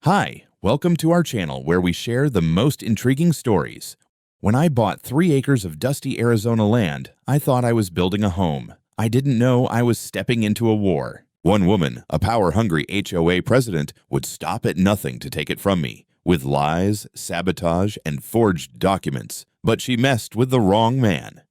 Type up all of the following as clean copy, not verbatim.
Hi, welcome to our channel where we share the most intriguing stories. When I bought 3 acres of dusty Arizona land, I thought I was building a home. I didn't know I was stepping into a war. One woman, a power-hungry HOA president, would stop at nothing to take it from me, with lies, sabotage, and forged documents. But she messed with the wrong man.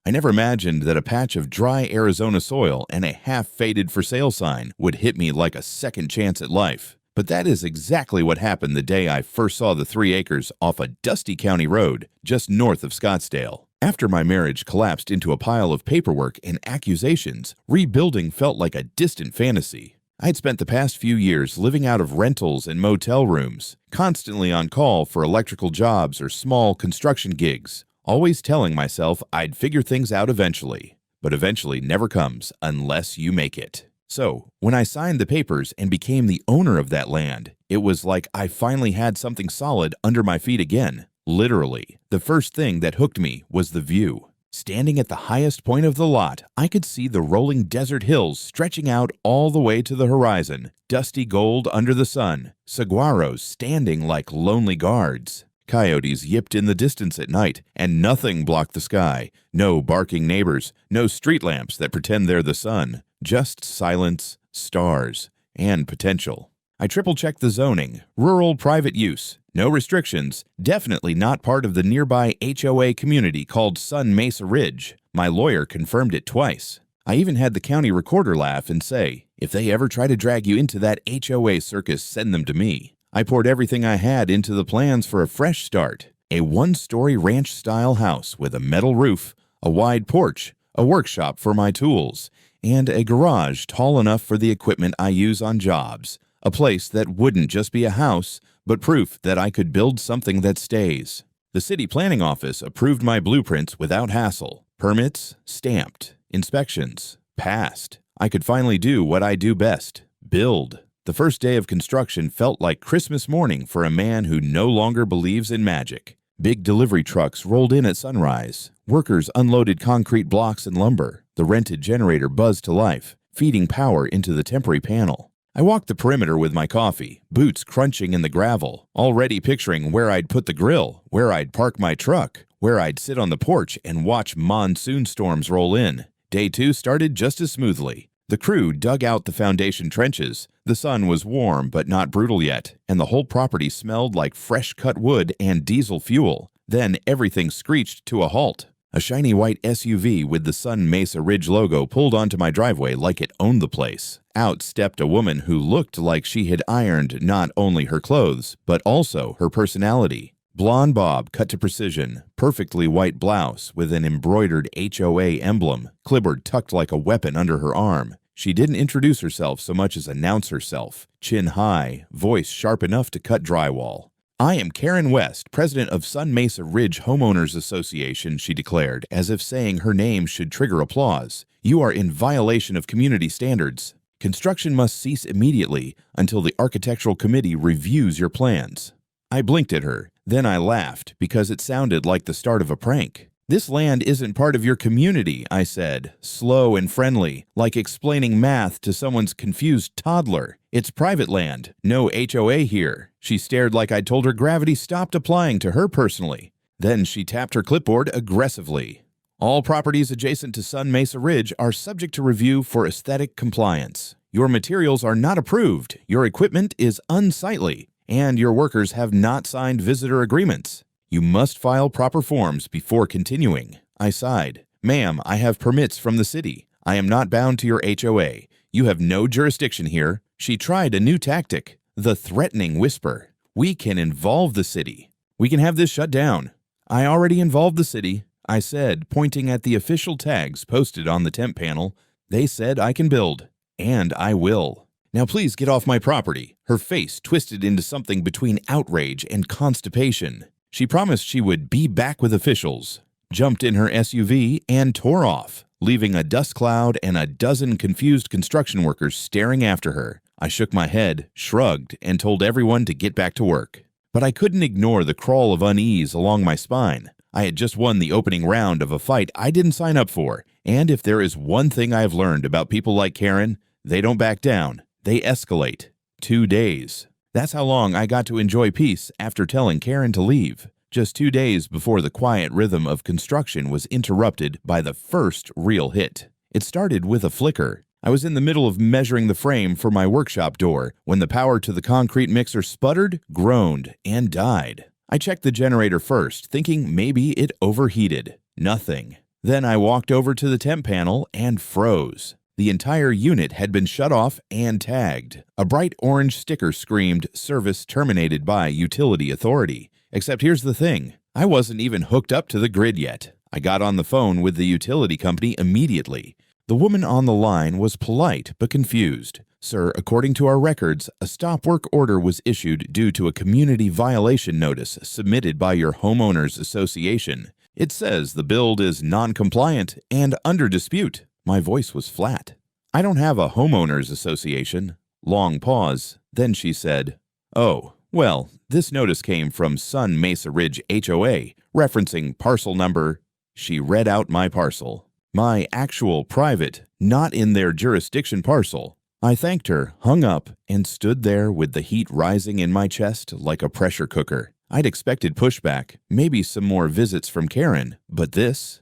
I never imagined that a patch of dry Arizona soil and a half-faded for sale sign would hit me like a second chance at life. But that is exactly what happened the day I first saw the 3 acres off a dusty county road just north of Scottsdale. After my marriage collapsed into a pile of paperwork and accusations, rebuilding felt like a distant fantasy. I'd spent the past few years living out of rentals and motel rooms, constantly on call for electrical jobs or small construction gigs, always telling myself I'd figure things out eventually. But eventually never comes unless you make it. So, when I signed the papers and became the owner of that land, it was like I finally had something solid under my feet again. Literally, the first thing that hooked me was the view. Standing at the highest point of the lot, I could see the rolling desert hills stretching out all the way to the horizon, dusty gold under the sun, saguaros standing like lonely guards. Coyotes yipped in the distance at night, and nothing blocked the sky. No barking neighbors, no street lamps that pretend they're the sun. Just silence, stars, and potential. I triple-checked the zoning, rural private use, no restrictions, definitely not part of the nearby HOA community called Sun Mesa Ridge. My lawyer confirmed it twice. I even had the county recorder laugh and say, if they ever try to drag you into that HOA circus, send them to me. I poured everything I had into the plans for a fresh start. A 1-story ranch-style house with a metal roof, a wide porch, a workshop for my tools, and a garage tall enough for the equipment I use on jobs. A place that wouldn't just be a house, but proof that I could build something that stays. The city planning office approved my blueprints without hassle. Permits, stamped. Inspections, passed. I could finally do what I do best, build. The first day of construction felt like Christmas morning for a man who no longer believes in magic. Big delivery trucks rolled in at sunrise. Workers unloaded concrete blocks and lumber. The rented generator buzzed to life, feeding power into the temporary panel. I walked the perimeter with my coffee, boots crunching in the gravel, already picturing where I'd put the grill, where I'd park my truck, where I'd sit on the porch and watch monsoon storms roll in. Day 2 started just as smoothly. The crew dug out the foundation trenches. The sun was warm but not brutal yet, and the whole property smelled like fresh-cut wood and diesel fuel. Then everything screeched to a halt. A shiny white SUV with the Sun Mesa Ridge logo pulled onto my driveway like it owned the place. Out stepped a woman who looked like she had ironed not only her clothes, but also her personality. Blonde bob cut to precision, perfectly white blouse with an embroidered HOA emblem, clipboard tucked like a weapon under her arm. She didn't introduce herself so much as announce herself. Chin high, voice sharp enough to cut drywall. I am Karen West, president of Sun Mesa Ridge Homeowners Association, she declared, as if saying her name should trigger applause. You are in violation of community standards. Construction must cease immediately until the architectural committee reviews your plans. I blinked at her. Then I laughed because it sounded like the start of a prank. This land isn't part of your community, I said, slow and friendly, like explaining math to someone's confused toddler. It's private land, no HOA here. She stared like I'd told her gravity stopped applying to her personally. Then she tapped her clipboard aggressively. All properties adjacent to Sun Mesa Ridge are subject to review for aesthetic compliance. Your materials are not approved, your equipment is unsightly, and your workers have not signed visitor agreements. You must file proper forms before continuing. I sighed. Ma'am, I have permits from the city. I am not bound to your HOA. You have no jurisdiction here. She tried a new tactic, the threatening whisper. We can involve the city. We can have this shut down. I already involved the city, I said, pointing at the official tags posted on the temp panel. They said I can build, and I will. Now please get off my property. Her face twisted into something between outrage and constipation. She promised she would be back with officials, jumped in her SUV, and tore off, leaving a dust cloud and a dozen confused construction workers staring after her. I shook my head, shrugged, and told everyone to get back to work. But I couldn't ignore the crawl of unease along my spine. I had just won the opening round of a fight I didn't sign up for, and if there is one thing I've learned about people like Karen, they don't back down, they escalate. 2 days. That's how long I got to enjoy peace after telling Karen to leave, just 2 days before the quiet rhythm of construction was interrupted by the first real hit. It started with a flicker. I was in the middle of measuring the frame for my workshop door when the power to the concrete mixer sputtered, groaned, and died. I checked the generator first, thinking maybe it overheated. Nothing. Then I walked over to the temp panel and froze. The entire unit had been shut off and tagged. A bright orange sticker screamed, "Service terminated by utility authority." Except here's the thing. I wasn't even hooked up to the grid yet. I got on the phone with the utility company immediately. The woman on the line was polite but confused. "Sir, according to our records, a stop work order was issued due to a community violation notice submitted by your homeowners association. It says the build is non-compliant and under dispute." My voice was flat. "I don't have a homeowners association." Long pause. Then she said, "Oh, well, this notice came from Sun Mesa Ridge HOA, referencing parcel number." She read out my parcel. My actual private, not in their jurisdiction parcel. I thanked her, hung up, and stood there with the heat rising in my chest like a pressure cooker. I'd expected pushback, maybe some more visits from Karen, but this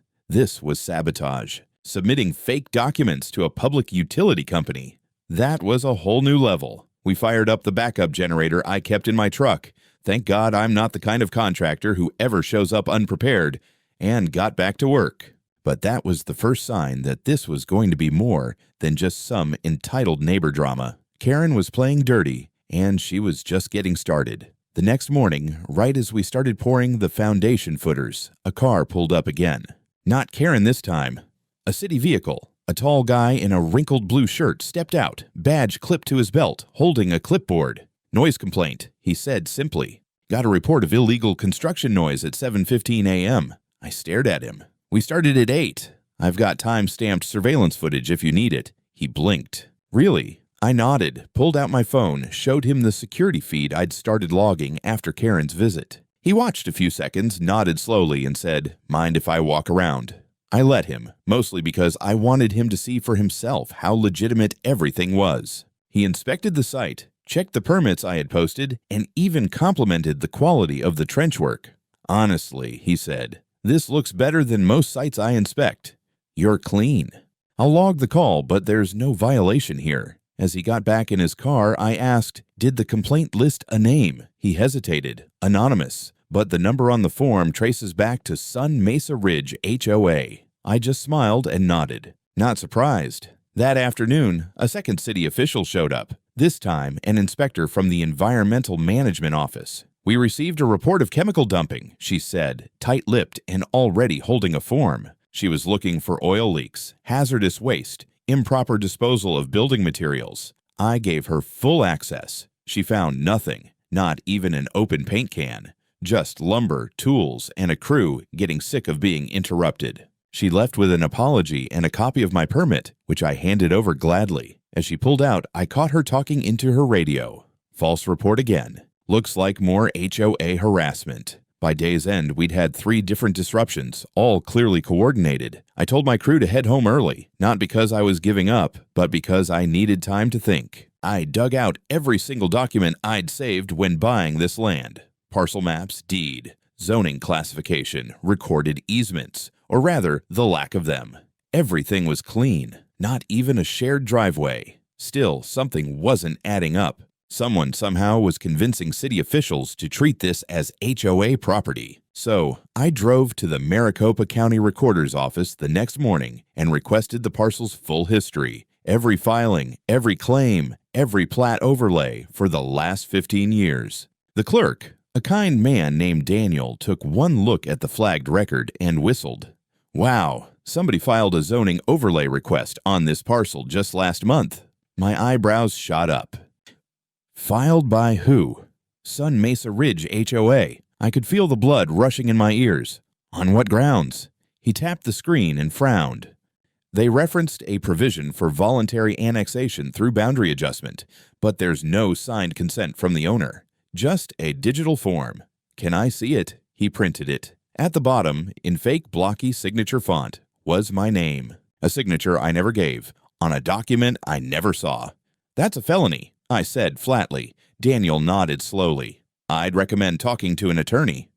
was sabotage. Submitting fake documents to a public utility company. That was a whole new level. We fired up the backup generator I kept in my truck. Thank God I'm not the kind of contractor who ever shows up unprepared, and got back to work. But that was the first sign that this was going to be more than just some entitled neighbor drama. Karen was playing dirty, and she was just getting started. The next morning, right as we started pouring the foundation footers, a car pulled up again. Not Karen this time. A city vehicle. A tall guy in a wrinkled blue shirt stepped out, badge clipped to his belt, holding a clipboard. "Noise complaint," he said simply. "Got a report of illegal construction noise at 7:15 a.m. I stared at him. "We started at 8. I've got time-stamped surveillance footage if you need it." He blinked. "Really?" I nodded, pulled out my phone, showed him the security feed I'd started logging after Karen's visit. He watched a few seconds, nodded slowly, and said, "Mind if I walk around?" I let him, mostly because I wanted him to see for himself how legitimate everything was. He inspected the site, checked the permits I had posted, and even complimented the quality of the trench work. "Honestly," he said, "this looks better than most sites I inspect. You're clean." I'll log the call, but there's no violation here. As he got back in his car, I asked, "Did the complaint list a name?" He hesitated. "Anonymous. But the number on the form traces back to Sun Mesa Ridge HOA. I just smiled and nodded. Not surprised. That afternoon, a second city official showed up, this time an inspector from the Environmental Management Office. "We received a report of chemical dumping," she said, tight-lipped and already holding a form. She was looking for oil leaks, hazardous waste, improper disposal of building materials. I gave her full access. She found nothing, not even an open paint can. Just lumber, tools, and a crew getting sick of being interrupted. She left with an apology and a copy of my permit, which I handed over gladly. As she pulled out, I caught her talking into her radio. False report again. Looks like more HOA harassment. By day's end, we'd had 3 different disruptions, all clearly coordinated. I told my crew to head home early, not because I was giving up, but because I needed time to think. I dug out every single document I'd saved when buying this land. Parcel maps, deed, zoning classification, recorded easements, or rather, the lack of them. Everything was clean, not even a shared driveway. Still, something wasn't adding up. Someone somehow was convincing city officials to treat this as HOA property. So, I drove to the Maricopa County Recorder's office the next morning and requested the parcel's full history, every filing, every claim, every plat overlay for the last 15 years. The clerk, a kind man named Daniel, took one look at the flagged record and whistled. "Wow, somebody filed a zoning overlay request on this parcel just last month." My eyebrows shot up. Filed by who? Sun Mesa Ridge HOA. I could feel the blood rushing in my ears. On what grounds? He tapped the screen and frowned. They referenced a provision for voluntary annexation through boundary adjustment, but there's no signed consent from the owner. Just a digital form. "Can I see it?" He printed it. At the bottom, in fake blocky signature font, was my name. A signature I never gave, on a document I never saw. "That's a felony," I said flatly. Daniel nodded slowly. I'd recommend talking to an attorney.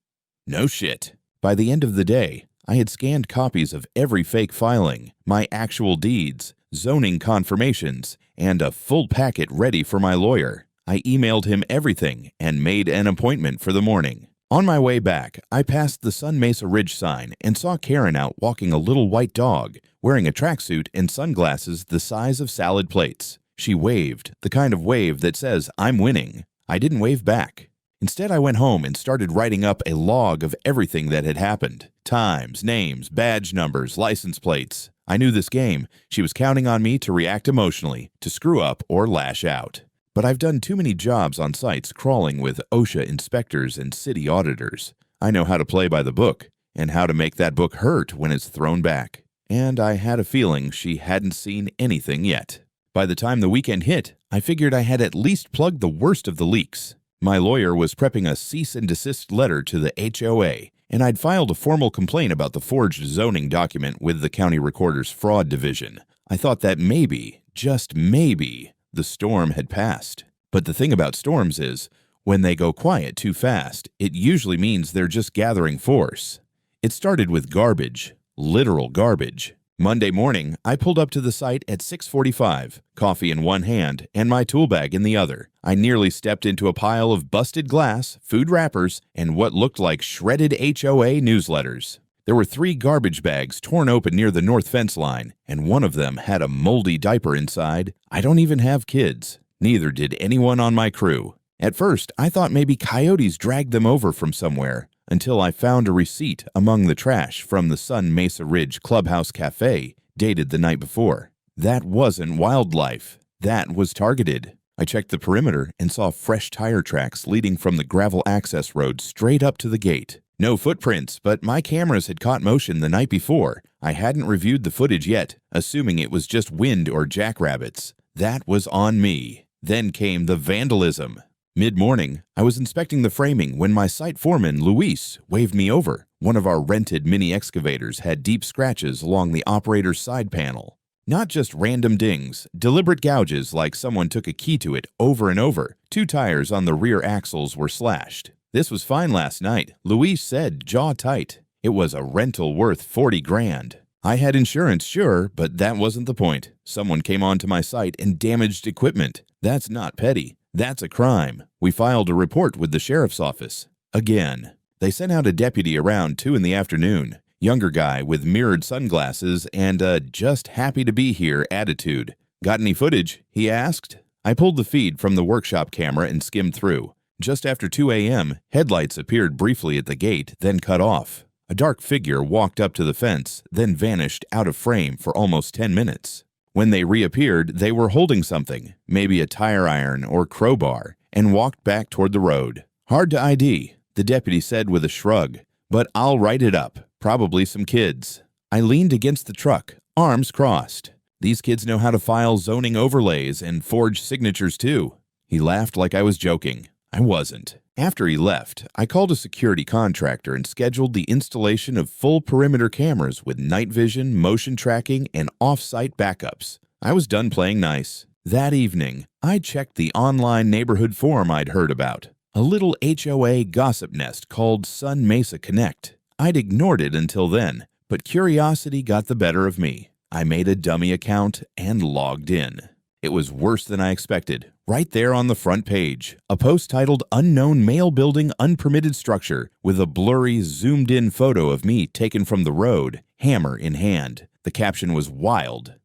No shit. By the end of the day, I had scanned copies of every fake filing, my actual deeds, zoning confirmations, and a full packet ready for my lawyer. I emailed him everything and made an appointment for the morning. On my way back, I passed the Sun Mesa Ridge sign and saw Karen out walking a little white dog, wearing a tracksuit and sunglasses the size of salad plates. She waved, the kind of wave that says, "I'm winning." I didn't wave back. Instead, I went home and started writing up a log of everything that had happened. Times, names, badge numbers, license plates. I knew this game. She was counting on me to react emotionally, to screw up or lash out. But I've done too many jobs on sites crawling with OSHA inspectors and city auditors. I know how to play by the book, and how to make that book hurt when it's thrown back. And I had a feeling she hadn't seen anything yet. By the time the weekend hit, I figured I had at least plugged the worst of the leaks. My lawyer was prepping a cease and desist letter to the HOA, and I'd filed a formal complaint about the forged zoning document with the county recorder's fraud division. I thought that maybe, just maybe, the storm had passed. But the thing about storms is, when they go quiet too fast, it usually means they're just gathering force. It started with garbage, literal garbage. Monday morning, I pulled up to the site at 6:45, coffee in one hand and my tool bag in the other. I nearly stepped into a pile of busted glass, food wrappers, and what looked like shredded HOA newsletters. There were 3 garbage bags torn open near the north fence line, and one of them had a moldy diaper inside. I don't even have kids. Neither did anyone on my crew. At first, I thought maybe coyotes dragged them over from somewhere, until I found a receipt among the trash from the Sun Mesa Ridge Clubhouse Cafe, dated the night before. That wasn't wildlife. That was targeted. I checked the perimeter and saw fresh tire tracks leading from the gravel access road straight up to the gate. No footprints, but my cameras had caught motion the night before. I hadn't reviewed the footage yet, assuming it was just wind or jackrabbits. That was on me. Then came the vandalism. Mid-morning, I was inspecting the framing when my site foreman, Luis, waved me over. One of our rented mini excavators had deep scratches along the operator's side panel. Not just random dings, deliberate gouges like someone took a key to it over and over. 2 tires on the rear axles were slashed. This was fine last night. Luis said jaw tight. It was a rental worth 40 grand. I had insurance, sure, but that wasn't the point. Someone came onto my site and damaged equipment. That's not petty. That's a crime. We filed a report with the sheriff's office. Again. They sent out a deputy around 2 in the afternoon. Younger guy with mirrored sunglasses and a just happy to be here attitude. Got any footage? He asked. I pulled the feed from the workshop camera and skimmed through. Just after 2 a.m., headlights appeared briefly at the gate, then cut off. A dark figure walked up to the fence, then vanished out of frame for almost 10 minutes. When they reappeared, they were holding something, maybe a tire iron or crowbar, and walked back toward the road. Hard to ID, the deputy said with a shrug, but I'll write it up. Probably some kids. I leaned against the truck, arms crossed. These kids know how to file zoning overlays and forge signatures too. He laughed like I was joking. I wasn't. After he left, I called a security contractor and scheduled the installation of full perimeter cameras with night vision, motion tracking, and off-site backups. I was done playing nice. That evening, I checked the online neighborhood forum I'd heard about, a little HOA gossip nest called Sun Mesa Connect. I'd ignored it until then, but curiosity got the better of me. I made a dummy account and logged in. It was worse than I expected. Right there on the front page, a post titled "Unknown Male Building Unpermitted Structure" with a blurry, zoomed-in photo of me taken from the road, hammer in hand. The caption was wild.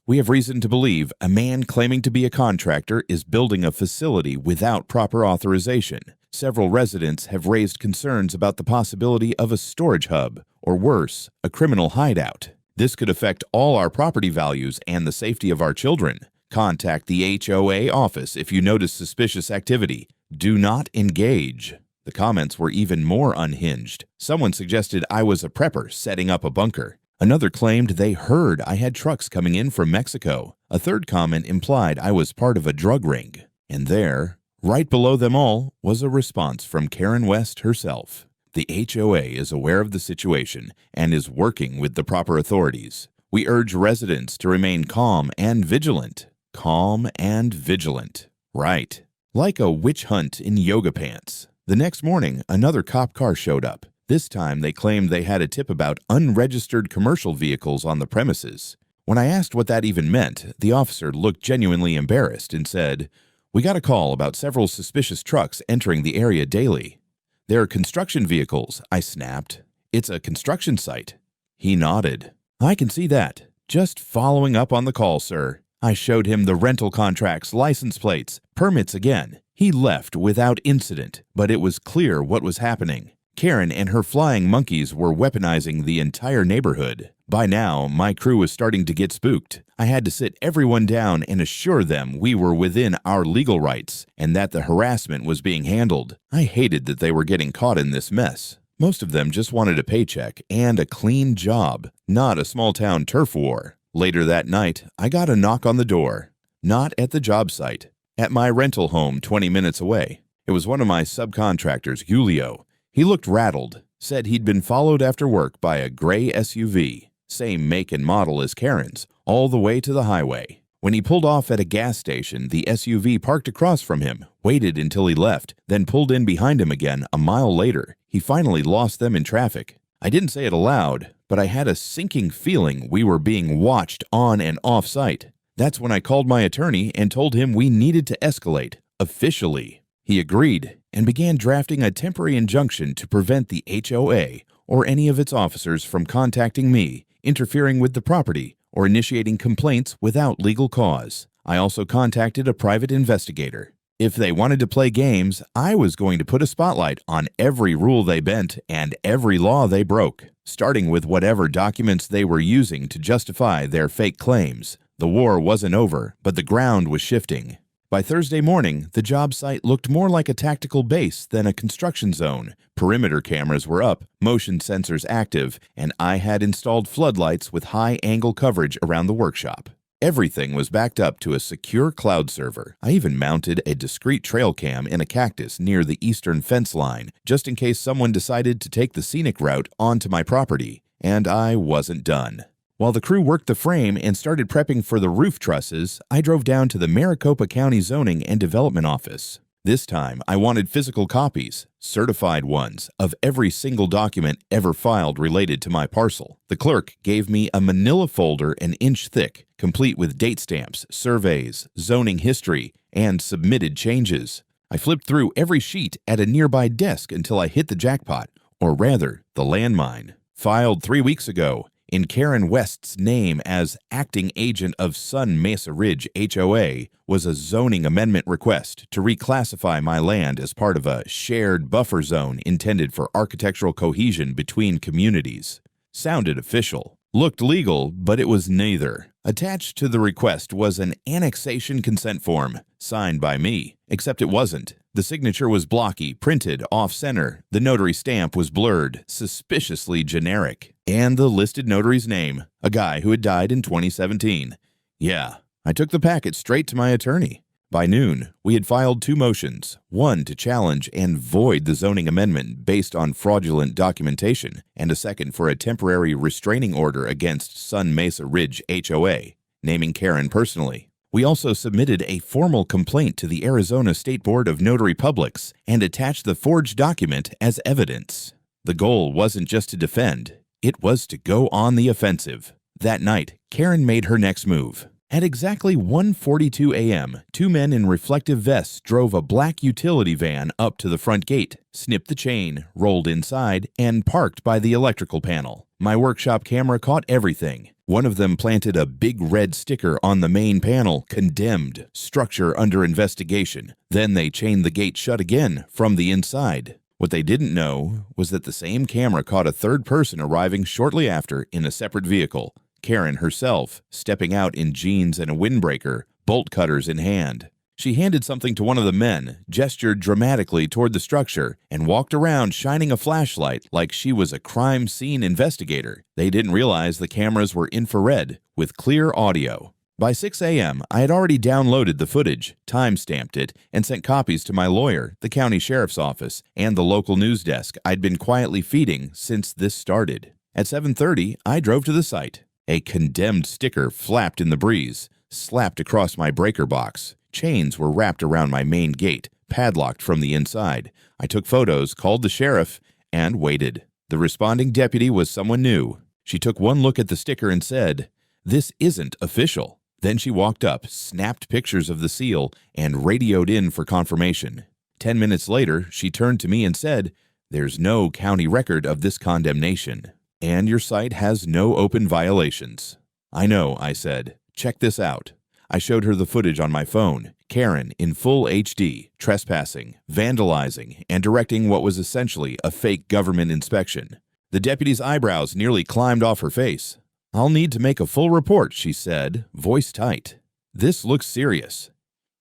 We have reason to believe a man claiming to be a contractor is building a facility without proper authorization. Several residents have raised concerns about the possibility of a storage hub, or worse, a criminal hideout. This could affect all our property values and the safety of our children. Contact the HOA office if you notice suspicious activity. Do not engage. The comments were even more unhinged. Someone suggested I was a prepper setting up a bunker. Another claimed they heard I had trucks coming in from Mexico. A third comment implied I was part of a drug ring. And there, right below them all, was a response from Karen West herself. The HOA is aware of the situation and is working with the proper authorities. We urge residents to remain calm and vigilant. Calm and vigilant. Right. Like a witch hunt in yoga pants. The next morning, another cop car showed up. This time, they claimed they had a tip about unregistered commercial vehicles on the premises. When I asked what that even meant, the officer looked genuinely embarrassed and said, "We got a call about several suspicious trucks entering the area daily." "They're construction vehicles," I snapped. "It's a construction site." He nodded. "I can see that. Just following up on the call, sir." I showed him the rental contracts, license plates, permits again. He left without incident, but it was clear what was happening. Karen and her flying monkeys were weaponizing the entire neighborhood. By now, my crew was starting to get spooked. I had to sit everyone down and assure them we were within our legal rights and that the harassment was being handled. I hated that they were getting caught in this mess. Most of them just wanted a paycheck and a clean job, not a small-town turf war. Later that night, I got a knock on the door. Not at the job site. At my rental home 20 minutes away. It was one of my subcontractors, Julio. He looked rattled, said he'd been followed after work by a gray SUV, same make and model as Karen's, all the way to the highway. When he pulled off at a gas station, the SUV parked across from him, waited until he left, then pulled in behind him again a mile later. He finally lost them in traffic. I didn't say it aloud, but I had a sinking feeling we were being watched on and off site. That's when I called my attorney and told him we needed to escalate, officially. He agreed and began drafting a temporary injunction to prevent the HOA or any of its officers from contacting me, interfering with the property, or initiating complaints without legal cause. I also contacted a private investigator. If they wanted to play games, I was going to put a spotlight on every rule they bent and every law they broke, starting with whatever documents they were using to justify their fake claims. The war wasn't over, but the ground was shifting. By Thursday morning, the job site looked more like a tactical base than a construction zone. Perimeter cameras were up, motion sensors active, and I had installed floodlights with high-angle coverage around the workshop. Everything was backed up to a secure cloud server. I even mounted a discreet trail cam in a cactus near the eastern fence line, just in case someone decided to take the scenic route onto my property. And I wasn't done. While the crew worked the frame and started prepping for the roof trusses, I drove down to the Maricopa County Zoning and Development Office. This time, I wanted physical copies, certified ones, of every single document ever filed related to my parcel. The clerk gave me a manila folder an inch thick, complete with date stamps, surveys, zoning history, and submitted changes. I flipped through every sheet at a nearby desk until I hit the jackpot, or rather, the landmine. Filed 3 weeks ago, in Karen West's name as acting agent of Sun Mesa Ridge HOA, was a zoning amendment request to reclassify my land as part of a shared buffer zone intended for architectural cohesion between communities. Sounded official. Looked legal, but it was neither. Attached to the request was an annexation consent form, signed by me, except it wasn't. The signature was blocky, printed off-center. The notary stamp was blurred, suspiciously generic. And the listed notary's name, a guy who had died in 2017. Yeah, I took the packet straight to my attorney. By noon, we had filed 2 motions, one to challenge and void the zoning amendment based on fraudulent documentation, and a second for a temporary restraining order against Sun Mesa Ridge HOA, naming Karen personally. We also submitted a formal complaint to the Arizona State Board of Notary Publics and attached the forged document as evidence. The goal wasn't just to defend, it was to go on the offensive. That night, Karen made her next move. At exactly 1:42 a.m., 2 men in reflective vests drove a black utility van up to the front gate, snipped the chain, rolled inside, and parked by the electrical panel. My workshop camera caught everything. One of them planted a big red sticker on the main panel, "Condemned, structure under investigation." Then they chained the gate shut again from the inside. What they didn't know was that the same camera caught a third person arriving shortly after in a separate vehicle. Karen herself, stepping out in jeans and a windbreaker, bolt cutters in hand. She handed something to one of the men, gestured dramatically toward the structure, and walked around shining a flashlight like she was a crime scene investigator. They didn't realize the cameras were infrared, with clear audio. By 6 a.m., I had already downloaded the footage, time-stamped it, and sent copies to my lawyer, the county sheriff's office, and the local news desk I'd been quietly feeding since this started. At 7:30, I drove to the site. A condemned sticker flapped in the breeze, slapped across my breaker box. Chains were wrapped around my main gate, padlocked from the inside. I took photos, called the sheriff, and waited. The responding deputy was someone new. She took one look at the sticker and said, "This isn't official." Then she walked up, snapped pictures of the seal, and radioed in for confirmation. 10 minutes later, she turned to me and said, "There's no county record of this condemnation, and your site has no open violations." "I know," I said. "Check this out." I showed her the footage on my phone. Karen, in full HD, trespassing, vandalizing, and directing what was essentially a fake government inspection. The deputy's eyebrows nearly climbed off her face. "I'll need to make a full report," she said, voice tight. "This looks serious."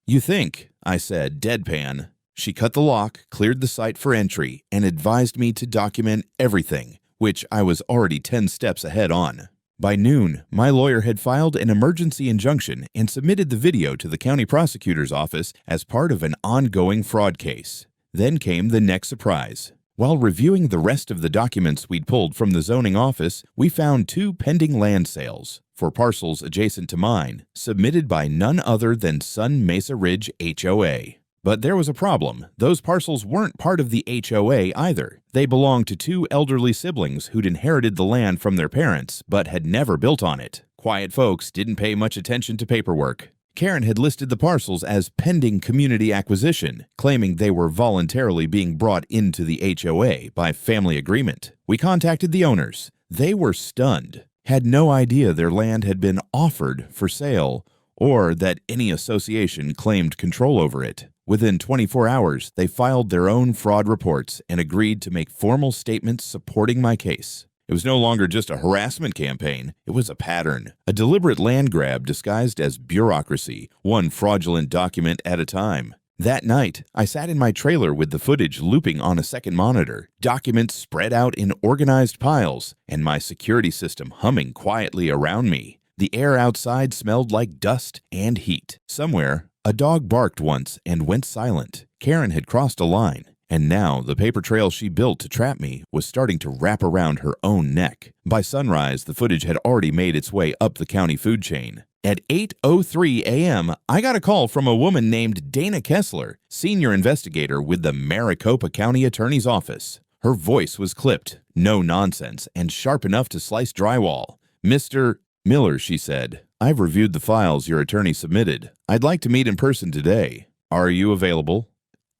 "You think?" I said, deadpan. She cut the lock, cleared the site for entry, and advised me to document everything, which I was already 10 steps ahead on. By noon, my lawyer had filed an emergency injunction and submitted the video to the county prosecutor's office as part of an ongoing fraud case. Then came the next surprise. While reviewing the rest of the documents we'd pulled from the zoning office, we found 2 pending land sales for parcels adjacent to mine, submitted by none other than Sun Mesa Ridge HOA. But there was a problem. Those parcels weren't part of the HOA either. They belonged to 2 elderly siblings who'd inherited the land from their parents but had never built on it. Quiet folks didn't pay much attention to paperwork. Karen had listed the parcels as pending community acquisition, claiming they were voluntarily being brought into the HOA by family agreement. We contacted the owners. They were stunned, had no idea their land had been offered for sale or that any association claimed control over it. Within 24 hours, they filed their own fraud reports and agreed to make formal statements supporting my case. It was no longer just a harassment campaign. It was a pattern, a deliberate land grab disguised as bureaucracy, one fraudulent document at a time. That night, I sat in my trailer with the footage looping on a second monitor, documents spread out in organized piles, and my security system humming quietly around me. The air outside smelled like dust and heat. Somewhere, a dog barked once and went silent. Karen had crossed a line, and now the paper trail she built to trap me was starting to wrap around her own neck. By sunrise, the footage had already made its way up the county food chain. At 8:03 a.m., I got a call from a woman named Dana Kessler, senior investigator with the Maricopa County Attorney's Office. Her voice was clipped, no nonsense, and sharp enough to slice drywall. "Mr. Miller," she said, "I've reviewed the files your attorney submitted. I'd like to meet in person today. Are you available?"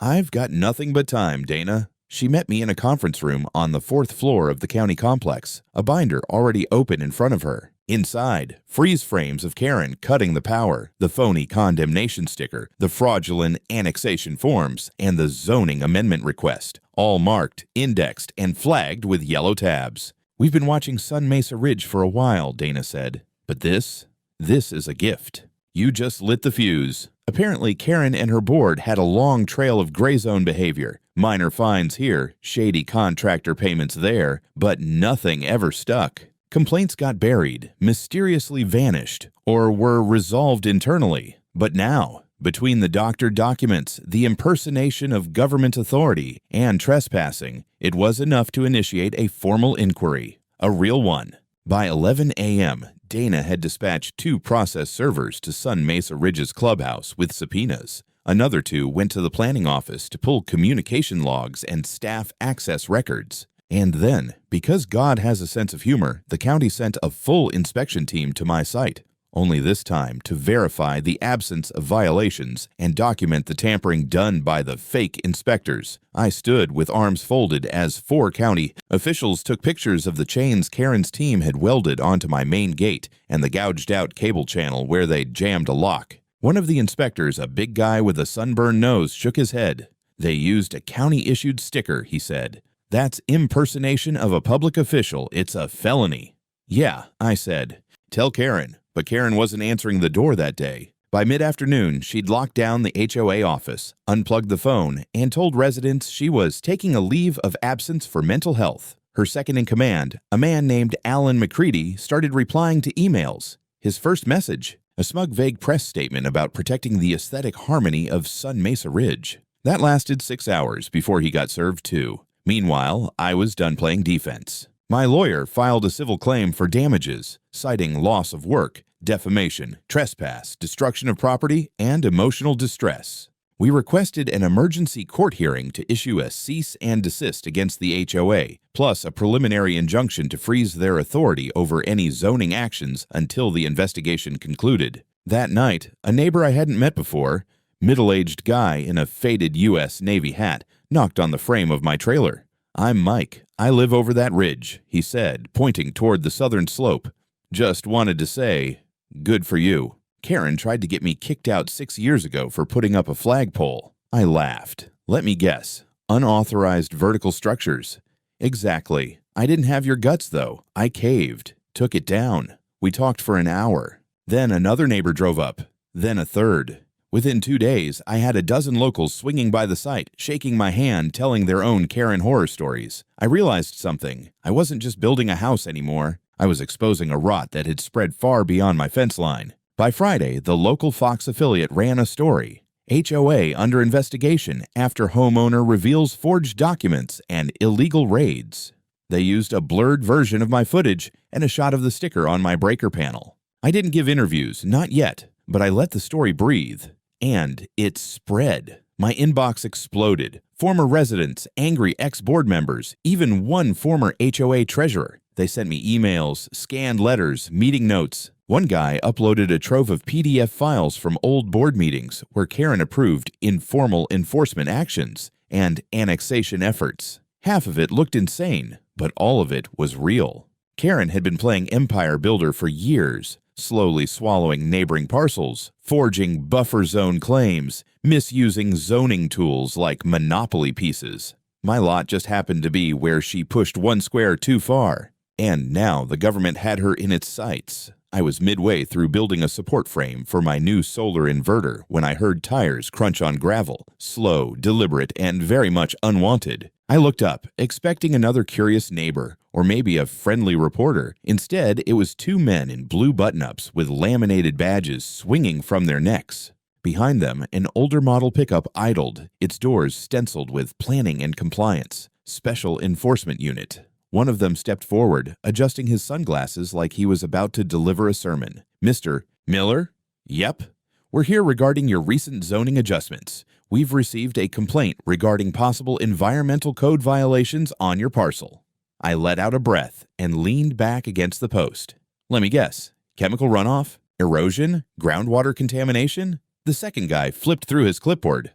"I've got nothing but time, Dana." She met me in a conference room on the 4th floor of the county complex, a binder already open in front of her. Inside, freeze frames of Karen cutting the power, the phony condemnation sticker, the fraudulent annexation forms, and the zoning amendment request, all marked, indexed, and flagged with yellow tabs. "We've been watching Sun Mesa Ridge for a while," Dana said. "But this is a gift. You just lit the fuse." Apparently, Karen and her board had a long trail of gray zone behavior. Minor fines here, shady contractor payments there, but nothing ever stuck. Complaints got buried, mysteriously vanished, or were resolved internally. But now, between the doctored documents, the impersonation of government authority, and trespassing, it was enough to initiate a formal inquiry. A real one. By 11 a.m., Dana had dispatched 2 process servers to Sun Mesa Ridge's clubhouse with subpoenas. Another 2 went to the planning office to pull communication logs and staff access records. And then, because God has a sense of humor, the county sent a full inspection team to my site, only this time to verify the absence of violations and document the tampering done by the fake inspectors. I stood with arms folded as 4 county officials took pictures of the chains Karen's team had welded onto my main gate and the gouged-out cable channel where they'd jammed a lock. One of the inspectors, a big guy with a sunburned nose, shook his head. "They used a county-issued sticker," he said. "That's impersonation of a public official. It's a felony." "Yeah," I said. "Tell Karen." But Karen wasn't answering the door that day. By mid-afternoon, she'd locked down the HOA office, unplugged the phone, and told residents she was taking a leave of absence for mental health. Her second-in-command, a man named Alan McCready, started replying to emails. His first message, a smug, vague press statement about protecting the aesthetic harmony of Sun Mesa Ridge. That lasted 6 hours before he got served too. Meanwhile, I was done playing defense. My lawyer filed a civil claim for damages, citing loss of work, defamation, trespass, destruction of property, and emotional distress. We requested an emergency court hearing to issue a cease and desist against the HOA, plus a preliminary injunction to freeze their authority over any zoning actions until the investigation concluded. That night, a neighbor I hadn't met before, middle-aged guy in a faded U.S. Navy hat, knocked on the frame of my trailer. "I'm Mike. I live over that ridge," he said, pointing toward the southern slope. "Just wanted to say, good for you. Karen tried to get me kicked out 6 years ago for putting up a flagpole." I laughed. "Let me guess. Unauthorized vertical structures." "Exactly. I didn't have your guts, though. I caved. Took it down. We talked for an hour. Then another neighbor drove up. Then a third. Within 2 days, I had a dozen locals swinging by the site, shaking my hand, telling their own Karen horror stories. I realized something. I wasn't just building a house anymore. I was exposing a rot that had spread far beyond my fence line. By Friday, the local Fox affiliate ran a story. HOA under investigation after homeowner reveals forged documents and illegal raids. They used a blurred version of my footage and a shot of the sticker on my breaker panel. I didn't give interviews, not yet, but I let the story breathe. And it spread. My inbox exploded. Former residents, angry ex-board members, even one former HOA treasurer. They sent me emails, scanned letters, meeting notes. One guy uploaded a trove of PDF files from old board meetings where Karen approved informal enforcement actions and annexation efforts. Half of it looked insane, but all of it was real. Karen had been playing empire builder for years, slowly swallowing neighboring parcels, forging buffer zone claims, misusing zoning tools like monopoly pieces. My lot just happened to be where she pushed one square too far. And now the government had her in its sights. I was midway through building a support frame for my new solar inverter when I heard tires crunch on gravel, slow, deliberate, and very much unwanted. I looked up, expecting another curious neighbor, or maybe a friendly reporter. Instead, it was 2 men in blue button-ups with laminated badges swinging from their necks. Behind them, an older model pickup idled, its doors stenciled with planning and compliance, special enforcement unit. One of them stepped forward, adjusting his sunglasses like he was about to deliver a sermon. "Mr. Miller?" "Yep. We're here regarding your recent zoning adjustments. We've received a complaint regarding possible environmental code violations on your parcel." I let out a breath and leaned back against the post. "Let me guess. Chemical runoff? Erosion? Groundwater contamination?" The second guy flipped through his clipboard.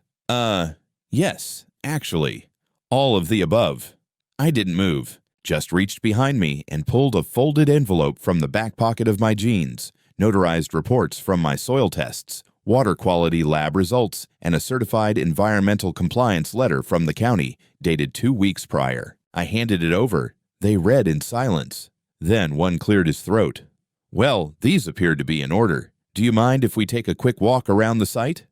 Yes, actually. All of the above." I didn't move. Just reached behind me and pulled a folded envelope from the back pocket of my jeans, notarized reports from my soil tests, water quality lab results, and a certified environmental compliance letter from the county, dated 2 weeks prior. I handed it over. They read in silence. Then one cleared his throat. "Well, these appear to be in order. Do you mind if we take a quick walk around the site?"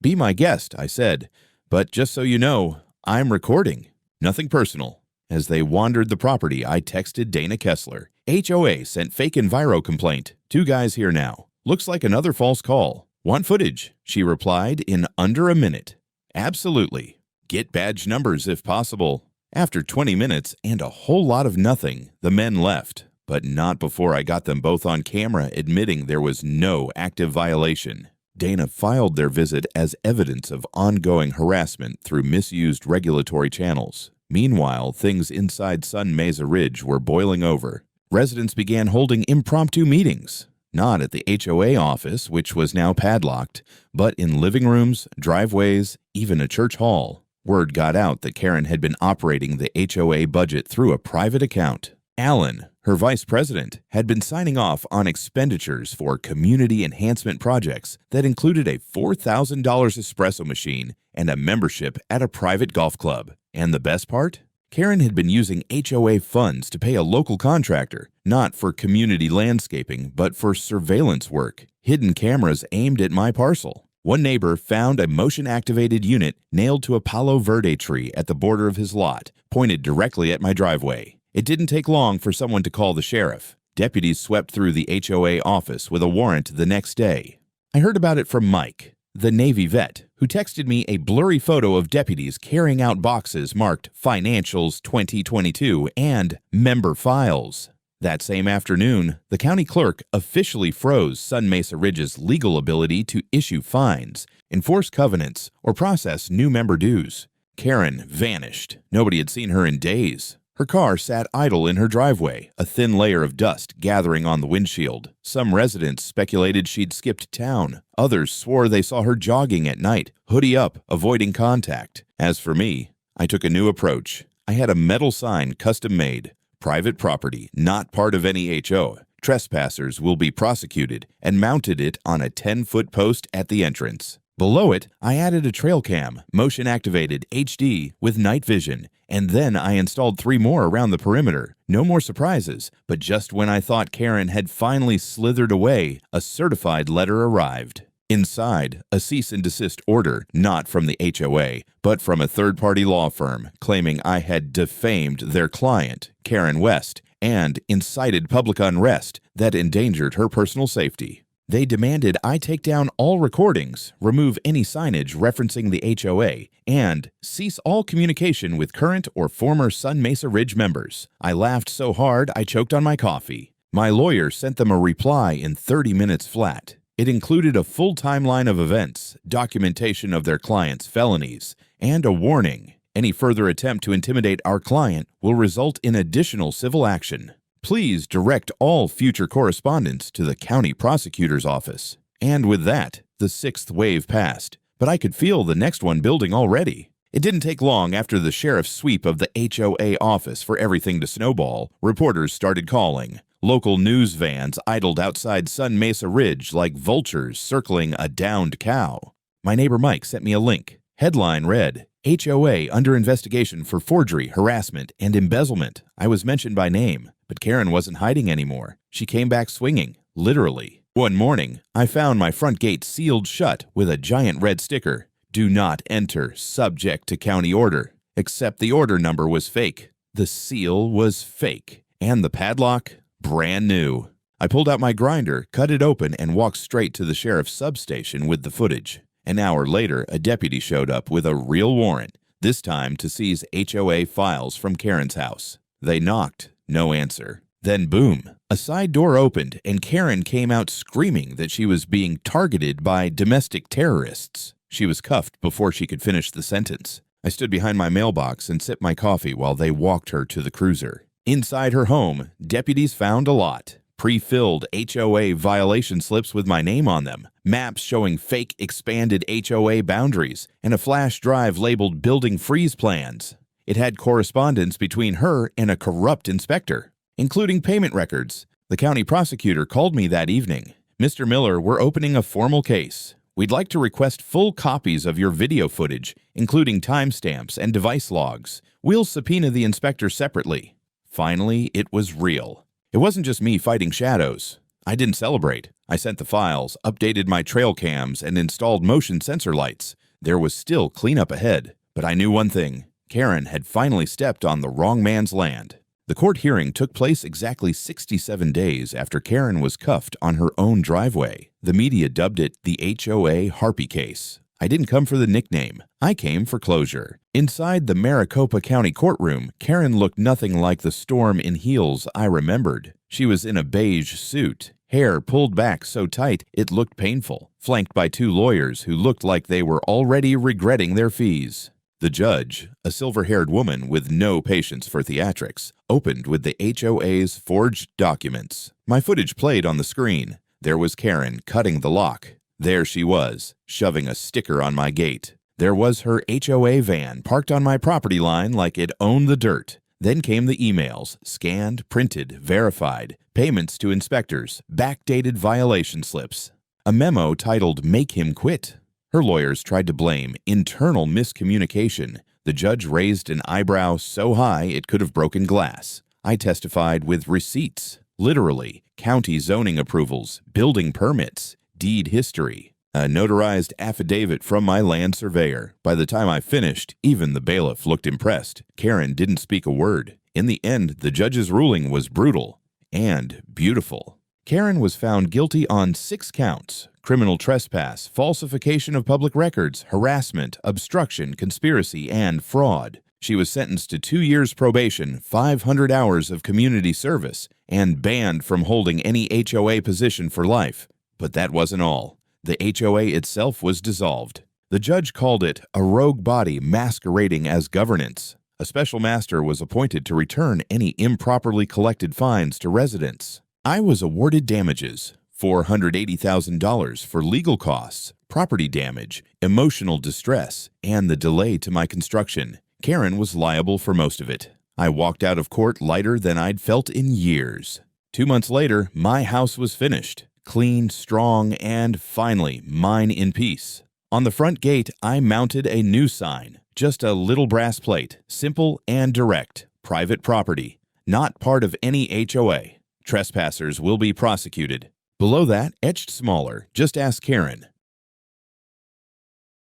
"Be my guest," I said, "but just so you know, I'm recording. Nothing personal." As they wandered the property, I texted Dana Kessler. "HOA sent fake enviro complaint. 2 guys here now. Looks like another false call. Want footage?" She replied in under a minute. "Absolutely. Get badge numbers if possible." After 20 minutes and a whole lot of nothing, the men left, but not before I got them both on camera admitting there was no active violation. Dana filed their visit as evidence of ongoing harassment through misused regulatory channels. Meanwhile, things inside Sun Mesa Ridge were boiling over. Residents began holding impromptu meetings, not at the HOA office, which was now padlocked, but in living rooms, driveways, even a church hall. Word got out that Karen had been operating the HOA budget through a private account. Alan, her vice president, had been signing off on expenditures for community enhancement projects that included a $4,000 espresso machine and a membership at a private golf club. And the best part? Karen had been using HOA funds to pay a local contractor, not for community landscaping, but for surveillance work, hidden cameras aimed at my parcel. One neighbor found a motion-activated unit nailed to a Palo Verde tree at the border of his lot, pointed directly at my driveway. It didn't take long for someone to call the sheriff. Deputies swept through the HOA office with a warrant the next day. I heard about it from Mike, the Navy vet, who texted me a blurry photo of deputies carrying out boxes marked Financials 2022 and Member Files. That same afternoon, the county clerk officially froze Sun Mesa Ridge's legal ability to issue fines, enforce covenants, or process new member dues. Karen vanished. Nobody had seen her in days. Her car sat idle in her driveway, a thin layer of dust gathering on the windshield. Some residents speculated she'd skipped town. Others swore they saw her jogging at night, hoodie up, avoiding contact. As for me, I took a new approach. I had a metal sign custom-made. Private property, not part of any HO. Trespassers will be prosecuted, and mounted it on a 10-foot post at the entrance. Below it, I added a trail cam, motion-activated HD with night vision, and then I installed 3 more around the perimeter. No more surprises, but just when I thought Karen had finally slithered away, a certified letter arrived. Inside, a cease and desist order, not from the HOA, but from a third-party law firm, claiming I had defamed their client, Karen West, and incited public unrest that endangered her personal safety. They demanded I take down all recordings, remove any signage referencing the HOA, and cease all communication with current or former Sun Mesa Ridge members. I laughed so hard I choked on my coffee. My lawyer sent them a reply in 30 minutes flat. It included a full timeline of events, documentation of their client's felonies, and a warning. Any further attempt to intimidate our client will result in additional civil action. Please direct all future correspondence to the county prosecutor's office. And with that, the 6th wave passed, but I could feel the next one building already. It didn't take long after the sheriff's sweep of the HOA office for everything to snowball. Reporters started calling. Local news vans idled outside Sun Mesa Ridge like vultures circling a downed cow. My neighbor Mike sent me a link. Headline read, HOA under investigation for forgery, harassment, and embezzlement. I was mentioned by name, but Karen wasn't hiding anymore. She came back swinging, literally. One morning, I found my front gate sealed shut with a giant red sticker. Do not enter, subject to county order. Except the order number was fake. The seal was fake. And the padlock, brand new. I pulled out my grinder, cut it open, and walked straight to the sheriff's substation with the footage. An hour later, a deputy showed up with a real warrant, this time to seize HOA files from Karen's house. They knocked, no answer. Then boom, a side door opened and Karen came out screaming that she was being targeted by domestic terrorists. She was cuffed before she could finish the sentence. I stood behind my mailbox and sipped my coffee while they walked her to the cruiser. Inside her home, deputies found a lot. Pre-filled HOA violation slips with my name on them, maps showing fake expanded HOA boundaries, and a flash drive labeled building freeze plans. It had correspondence between her and a corrupt inspector, including payment records. The county prosecutor called me that evening. Mr. Miller, we're opening a formal case. We'd like to request full copies of your video footage, including timestamps and device logs. We'll subpoena the inspector separately. Finally, it was real. It wasn't just me fighting shadows. I didn't celebrate. I sent the files, updated my trail cams, and installed motion sensor lights. There was still cleanup ahead, but I knew one thing. Karen had finally stepped on the wrong man's land. The court hearing took place exactly 67 days after Karen was cuffed on her own driveway. The media dubbed it the HOA Harpy case. I didn't come for the nickname. I came for closure. Inside the Maricopa County courtroom, Karen looked nothing like the storm in heels I remembered. She was in a beige suit, hair pulled back so tight it looked painful, flanked by 2 lawyers who looked like they were already regretting their fees. The judge, a silver-haired woman with no patience for theatrics, opened with the HOA's forged documents. My footage played on the screen. There was Karen cutting the lock. There she was, shoving a sticker on my gate. There was her HOA van parked on my property line like it owned the dirt. Then came the emails, scanned, printed, verified, payments to inspectors, backdated violation slips. A memo titled "Make Him Quit." Her lawyers tried to blame internal miscommunication. The judge raised an eyebrow so high it could have broken glass. I testified with receipts, literally, county zoning approvals, building permits, deed history, a notarized affidavit from my land surveyor. By the time I finished, even the bailiff looked impressed. Karen didn't speak a word. In the end, the judge's ruling was brutal and beautiful. Karen was found guilty on 6 counts: criminal trespass, falsification of public records, harassment, obstruction, conspiracy, and fraud. She was sentenced to 2 years probation, 500 hours of community service, and banned from holding any HOA position for life. But that wasn't all. The HOA itself was dissolved. The judge called it a rogue body masquerading as governance. A special master was appointed to return any improperly collected fines to residents. I was awarded damages, $480,000 for legal costs, property damage, emotional distress, and the delay to my construction. Karen was liable for most of it. I walked out of court lighter than I'd felt in years. 2 months later, my house was finished, clean, strong, and finally mine in peace. On the front gate, I mounted a new sign, just a little brass plate, simple and direct, private property, not part of any HOA. Trespassers will be prosecuted. Below that, etched smaller, just ask Karen.